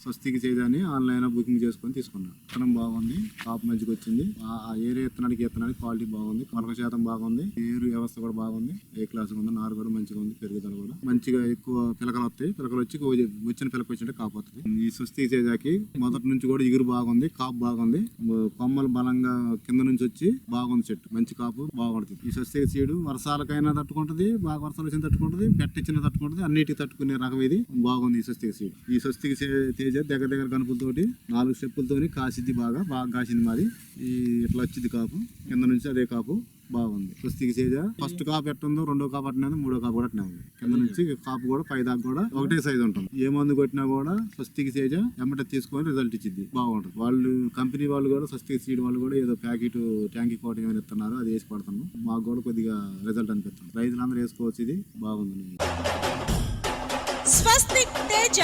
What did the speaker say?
స్వస్తికి చేయదని online booking చేసుకొని తీసుకున్నాను. విత్తనం బాగుంది, కాపు మంచిగా వచ్చింది. ఆ ఏరే విత్తనానికి క్వాలిటీ బాగుంది, మొలక శాతం బాగుంది, ఏరు వ్యవస్థ కూడా బాగుంది, ఏ క్లాస్ ఉంది, నారు కూడా మంచిగా ఉంది, పెరుగుదల కూడా మంచిగా ఎక్కువ పిలకలు వస్తాయి. పిలకలు వచ్చి వచ్చిన పిలక వచ్చింటే కాపు వస్తుంది. ఈ స్వస్తికి చేజాకి మొదటి నుంచి కూడా ఇగురు బాగుంది, కాపు బాగుంది, కొమ్మలు బలంగా కింద నుంచి వచ్చి బాగుంది, చెట్టు మంచి కాపు బాగుంటుంది. ఈ స్వస్తికి సీడు వర్షాలకైనా తట్టుకుంటది, బాగా వర్షాలు వచ్చిన తట్టుకుంటది, పెట్టించిన తట్టుకుంటది, అన్నిటికి తట్టుకునే రకం ఇది. బాగుంది ఈ స్వస్తికి సీడ్. ఈ స్వస్తికి తేజ దగ్గర కనుపులతోటి 4 స్టెప్పులతోని కాసిద్ది, బాగా కాసింది. మాది ఈ ఇట్లా వచ్చింది కాపు, కింద నుంచి అదే కాపు బాగుంది. స్వస్తికి తేజ ఫస్ట్ కాపు ఎట్టుందో, రెండో కాపు అట్నే ఉంది, మూడో కాపు కూడా అట్నే ఉంది. కింద నుంచి కాపు కూడా పై దాకా కూడా ఒకటే సైజు ఉంటుంది. ఏ మందు కొట్టినా కూడా స్వస్తికి తేజ ఎమ్మట తీసుకొని రిజల్ట్ ఇచ్చింది, బాగుంటుంది. వాళ్ళు కంపెనీ వాళ్ళు కూడా స్వస్తికి సీడ్ వాళ్ళు కూడా ఏదో ప్యాకెట్ ట్యాంకీ కోట ఏమైనా ఇస్తున్నారు, అది వేసి పడుతున్నాం. మాకు కూడా కొద్దిగా రిజల్ట్ అనిపిస్తుంది. రైతులందరూ వేసుకోవచ్చు, ఇది బాగుంది. స్వస్తిక్ తేజ.